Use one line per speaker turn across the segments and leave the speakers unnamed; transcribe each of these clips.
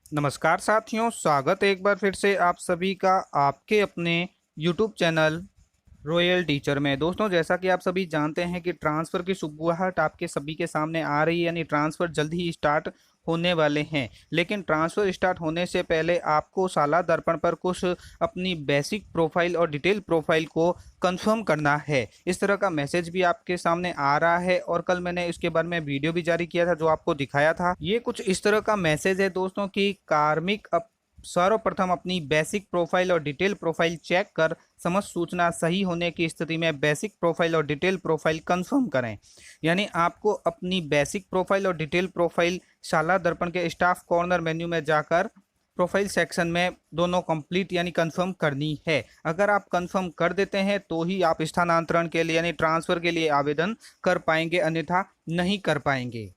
नमस्कार साथियों, स्वागत है एक बार फिर से आप सभी का आपके अपने YouTube चैनल रॉयल टीचर में। दोस्तों, जैसा कि आप सभी जानते हैं कि ट्रांसफ़र की शुरुआत आपके सभी के सामने आ रही है, यानी ट्रांसफ़र जल्द ही स्टार्ट होने वाले हैं। लेकिन ट्रांसफ़र स्टार्ट होने से पहले आपको साला दर्पण पर कुछ अपनी बेसिक प्रोफाइल और डिटेल प्रोफाइल को कंफर्म करना है। इस तरह का मैसेज भी आपके सामने आ रहा है और कल मैंने इसके बारे में वीडियो भी जारी किया था जो आपको दिखाया था। ये कुछ इस तरह का मैसेज है दोस्तों कि कार्मिक सर्वप्रथम अपनी बेसिक प्रोफाइल और डिटेल प्रोफाइल चेक कर समझ सूचना सही होने की स्थिति में बेसिक प्रोफाइल और डिटेल प्रोफाइल कंफर्म करें। यानी आपको अपनी बेसिक प्रोफाइल और डिटेल प्रोफाइल शाला दर्पण के स्टाफ कॉर्नर मेन्यू में जाकर प्रोफाइल सेक्शन में दोनों कंप्लीट यानी कंफर्म करनी है। अगर आप कंफर्म कर देते हैं तो ही आप स्थानांतरण के लिए यानी ट्रांसफ़र के लिए आवेदन कर पाएंगे, अन्यथा नहीं कर पाएंगे।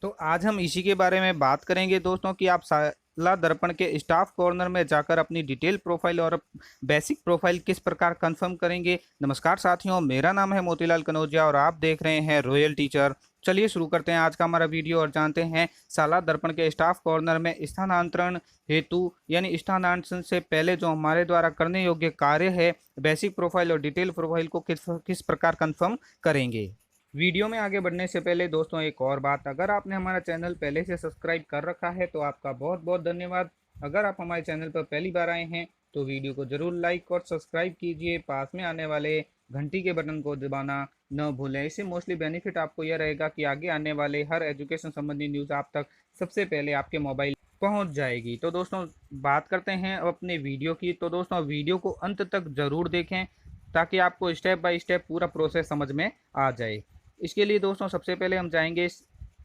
तो आज हम इसी के बारे में बात करेंगे दोस्तों कि आप साला दर्पण के स्टाफ कॉर्नर में जाकर अपनी डिटेल प्रोफाइल और बेसिक प्रोफाइल किस प्रकार कंफर्म करेंगे। नमस्कार साथियों, मेरा नाम है मोतीलाल कनौजिया और आप देख रहे हैं रॉयल टीचर। चलिए शुरू करते हैं आज का हमारा वीडियो और जानते हैं साला दर्पण के स्टाफ कॉर्नर में स्थानांतरण हेतु यानी स्थानांतरण से पहले जो हमारे द्वारा करने योग्य कार्य है, बेसिक प्रोफाइल और डिटेल प्रोफाइल को किस प्रकार कंफर्म करेंगे। वीडियो में आगे बढ़ने से पहले दोस्तों एक और बात, अगर आपने हमारा चैनल पहले से सब्सक्राइब कर रखा है तो आपका बहुत बहुत धन्यवाद। अगर आप हमारे चैनल पर पहली बार आए हैं तो वीडियो को ज़रूर लाइक और सब्सक्राइब कीजिए। पास में आने वाले घंटी के बटन को दबाना न भूलें। इससे मोस्टली बेनिफिट आपको यह रहेगा कि आगे आने वाले हर एजुकेशन संबंधी न्यूज़ आप तक सबसे पहले आपके मोबाइल पहुंच जाएगी। तो दोस्तों बात करते हैं अब अपने वीडियो की। तो दोस्तों वीडियो को अंत तक ज़रूर देखें ताकि आपको स्टेप बाय स्टेप पूरा प्रोसेस समझ में आ जाए। इसके लिए दोस्तों सबसे पहले हम जाएंगे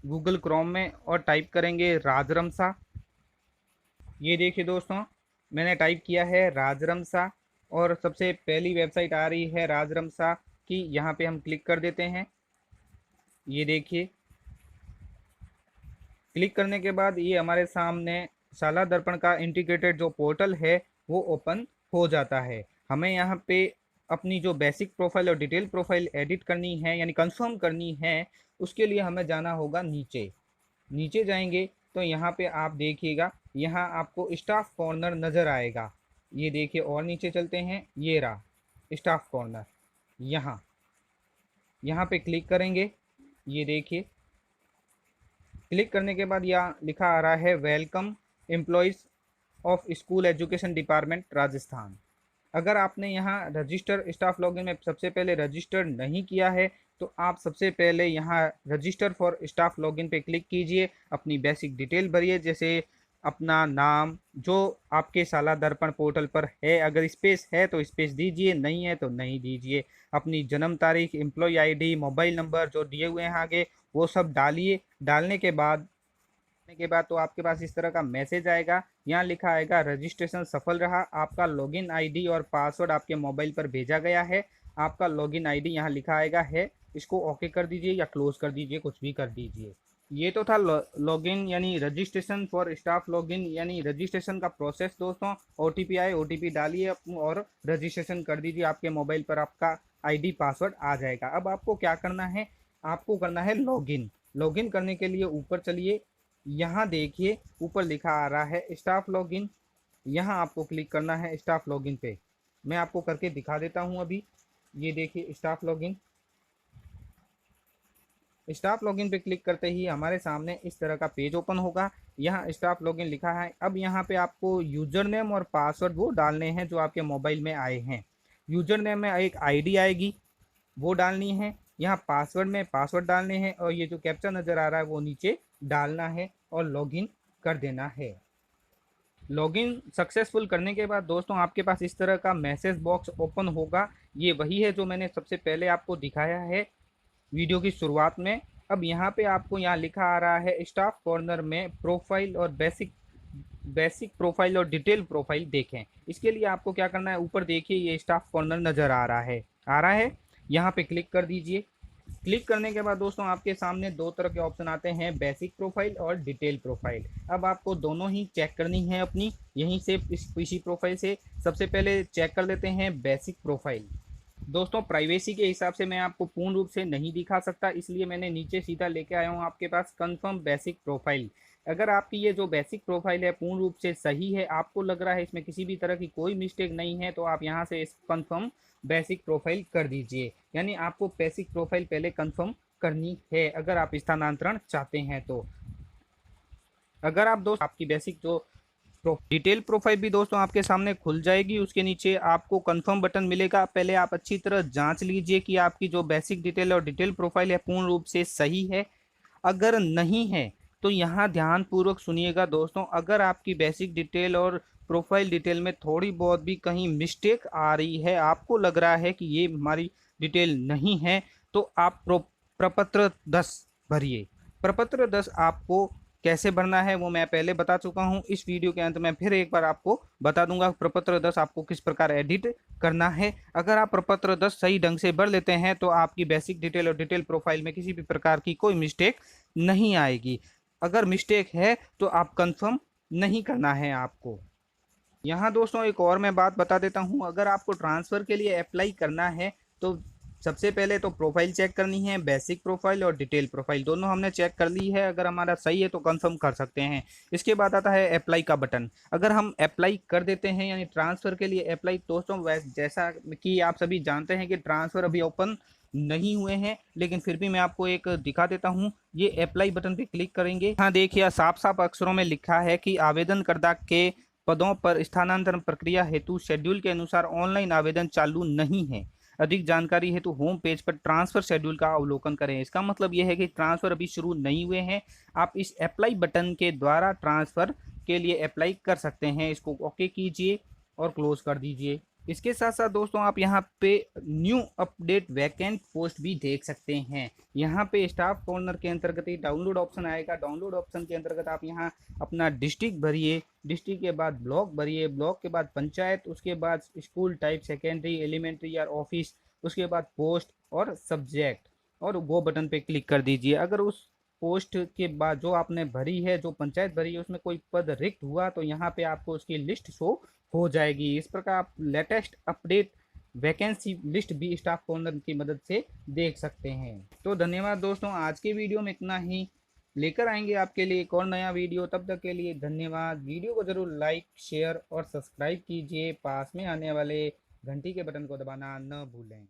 गूगल क्रोम में और टाइप करेंगे राजरमसा। ये देखिए दोस्तों, मैंने टाइप किया है राजरमसा और सबसे पहली वेबसाइट आ रही है राजरमसा की। यहाँ पे हम क्लिक कर देते हैं। ये देखिए, क्लिक करने के बाद ये हमारे सामने शाला दर्पण का इंटीग्रेटेड जो पोर्टल है वो ओपन हो जाता है। हमें यहाँ पे अपनी जो बेसिक प्रोफाइल और डिटेल प्रोफाइल एडिट करनी है यानी कंफर्म करनी है, उसके लिए हमें जाना होगा नीचे। नीचे जाएंगे तो यहाँ पे आप देखिएगा, यहाँ आपको स्टाफ कॉर्नर नज़र आएगा। ये देखिए और नीचे चलते हैं, ये रहा स्टाफ कॉर्नर। यहाँ यहाँ पे क्लिक करेंगे। ये देखिए, क्लिक करने के बाद यहाँ लिखा आ रहा है welcome employees of school education department Rajasthan. अगर आपने यहाँ रजिस्टर स्टाफ लॉगिन में सबसे पहले रजिस्टर नहीं किया है तो आप सबसे पहले यहाँ रजिस्टर फॉर स्टाफ लॉगिन पे क्लिक कीजिए। अपनी बेसिक डिटेल भरिए, जैसे अपना नाम जो आपके शाला दर्पण पोर्टल पर है। अगर स्पेस है तो स्पेस दीजिए, नहीं है तो नहीं दीजिए। अपनी जन्म तारीख, एम्प्लॉय आईडी, मोबाइल नंबर जो दिए हुए हैं आगे वो सब डालिए। डालने के बाद तो आपके पास इस तरह का मैसेज आएगा। यहाँ लिखा आएगा रजिस्ट्रेशन सफल रहा, आपका लॉगिन आईडी और पासवर्ड आपके मोबाइल पर भेजा गया है। आपका लॉगिन आईडी यहाँ लिखा आएगा है, इसको ओके कर दीजिए या क्लोज कर दीजिए, कुछ भी कर दीजिए। ये तो था लॉगिन यानी रजिस्ट्रेशन फॉर स्टाफ लॉगिन यानी रजिस्ट्रेशन का प्रोसेस। दोस्तों ओटीपी आए, ओटीपी डालिए और रजिस्ट्रेशन कर दीजिए। आपके मोबाइल पर आपका आईडी पासवर्ड आ जाएगा। अब आपको क्या करना है, आपको करना है लॉगिन। लॉगिन करने के लिए ऊपर चलिए, यहाँ देखिए ऊपर लिखा आ रहा है स्टाफ लॉगिन। यहाँ आपको क्लिक करना है स्टाफ लॉगिन पे। मैं आपको करके दिखा देता हूँ अभी। ये देखिए स्टाफ लॉगिन। स्टाफ लॉगिन पे क्लिक करते ही हमारे सामने इस तरह का पेज ओपन होगा। यहाँ स्टाफ लॉगिन लिखा है। अब यहाँ पे आपको यूजर नेम और पासवर्ड वो डालने हैं जो आपके मोबाइल में आए हैं। यूजर नेम में एक आईडी आएगी, वो डालनी है। यहाँ पासवर्ड में पासवर्ड डालने हैं और ये जो कैप्चा नज़र आ रहा है वो नीचे डालना है और लॉगिन कर देना है। लॉगिन सक्सेसफुल करने के बाद दोस्तों आपके पास इस तरह का मैसेज बॉक्स ओपन होगा। ये वही है जो मैंने सबसे पहले आपको दिखाया है वीडियो की शुरुआत में। अब यहाँ पे आपको यहाँ लिखा आ रहा है स्टाफ कॉर्नर में प्रोफाइल और बेसिक प्रोफाइल और डिटेल प्रोफाइल देखें। इसके लिए आपको क्या करना है, ऊपर देखिए ये स्टाफ कॉर्नर नज़र आ रहा है। यहाँ पे क्लिक कर दीजिए। क्लिक करने के बाद दोस्तों आपके सामने दो तरह के ऑप्शन आते हैं, बेसिक प्रोफाइल और डिटेल प्रोफाइल। अब आपको दोनों ही चेक करनी है अपनी यहीं से इस पीसी प्रोफाइल से। सबसे पहले चेक कर लेते हैं बेसिक प्रोफाइल। दोस्तों प्राइवेसी के हिसाब से मैं आपको पूर्ण रूप से नहीं दिखा सकता, इसलिए मैंने नीचे सीधा लेके आया हूँ आपके पास कंफर्म बेसिक प्रोफाइल। अगर आपकी ये जो बेसिक प्रोफाइल है पूर्ण रूप से सही है, आपको लग रहा है इसमें किसी भी तरह की कोई मिस्टेक नहीं है, तो आप यहाँ से इस कंफर्म बेसिक प्रोफाइल कर दीजिए। यानी आपको बेसिक प्रोफाइल पहले कंफर्म करनी है अगर आप स्थानांतरण चाहते हैं तो। अगर आप दोस्त आपकी बेसिक जो डिटेल प्रोफाइल भी दोस्तों आपके सामने खुल जाएगी, उसके नीचे आपको कंफर्म बटन मिलेगा। पहले आप अच्छी तरह जांच लीजिए कि आपकी जो बेसिक डिटेल और डिटेल प्रोफाइल है पूर्ण रूप से सही है। अगर नहीं है तो यहाँ ध्यानपूर्वक सुनिएगा दोस्तों, अगर आपकी बेसिक डिटेल और प्रोफाइल डिटेल में थोड़ी बहुत भी कहीं मिस्टेक आ रही है, आपको लग रहा है कि ये हमारी डिटेल नहीं है, तो आप प्रपत्र 10 भरिए। प्रपत्र 10 आपको कैसे भरना है वो मैं पहले बता चुका हूं। इस वीडियो के अंत में फिर एक बार आपको बता दूंगा प्रपत्र 10 आपको किस प्रकार एडिट करना है। अगर आप प्रपत्र 10 सही ढंग से भर लेते हैं तो आपकी बेसिक डिटेल और डिटेल प्रोफाइल में किसी भी प्रकार की कोई मिस्टेक नहीं आएगी। अगर मिस्टेक है तो आप कंफर्म नहीं करना है आपको। यहाँ दोस्तों एक और मैं बात बता देता हूँ, अगर आपको ट्रांसफ़र के लिए अप्लाई करना है तो सबसे पहले तो प्रोफाइल चेक करनी है। बेसिक प्रोफाइल और डिटेल प्रोफाइल दोनों हमने चेक कर ली है, अगर हमारा सही है तो कंफर्म कर सकते हैं। इसके बाद आता है अप्लाई का बटन। अगर हम अप्लाई कर देते हैं यानी ट्रांसफ़र के लिए अप्लाई, दोस्तों जैसा कि आप सभी जानते हैं कि ट्रांसफ़र अभी ओपन नहीं हुए हैं, लेकिन फिर भी मैं आपको एक दिखा देता हूं। ये अप्लाई बटन पे क्लिक करेंगे, हाँ देखिए साफ साफ अक्षरों में लिखा है कि आवेदनकर्ता के पदों पर स्थानांतरण प्रक्रिया हेतु शेड्यूल के अनुसार ऑनलाइन आवेदन चालू नहीं है। अधिक जानकारी हेतु होम पेज पर ट्रांसफर शेड्यूल का अवलोकन करें। इसका मतलब यह है कि ट्रांसफर अभी शुरू नहीं हुए हैं, आप इस अप्लाई बटन के द्वारा ट्रांसफर के लिए अप्लाई कर सकते हैं। इसको ओके कीजिए और क्लोज कर दीजिए। इसके साथ साथ दोस्तों आप यहाँ पे न्यू अपडेट वैकेंट पोस्ट भी देख सकते हैं। यहाँ पे स्टाफ कॉर्नर के अंतर्गत ही डाउनलोड ऑप्शन आएगा। डाउनलोड ऑप्शन के अंतर्गत आप यहाँ अपना डिस्ट्रिक्ट भरिए, डिस्ट्रिक्ट के बाद ब्लॉक भरिए, ब्लॉक के बाद पंचायत, उसके बाद स्कूल टाइप सेकेंडरी एलिमेंट्री या ऑफिस, उसके बाद पोस्ट और सब्जेक्ट, और वो बटन पे क्लिक कर दीजिए। अगर उस पोस्ट के बाद जो आपने भरी है, जो पंचायत भरी है, उसमें कोई पद रिक्त हुआ तो यहाँ पे आपको उसकी लिस्ट शो हो जाएगी। इस प्रकार आप लेटेस्ट अपडेट वैकेंसी लिस्ट भी स्टाफ कॉर्नर की मदद से देख सकते हैं। तो धन्यवाद दोस्तों, आज के वीडियो में इतना ही। लेकर आएंगे आपके लिए एक और नया वीडियो, तब तक के लिए धन्यवाद। वीडियो को जरूर लाइक शेयर और सब्सक्राइब कीजिए। पास में आने वाले घंटी के बटन को दबाना न भूलें।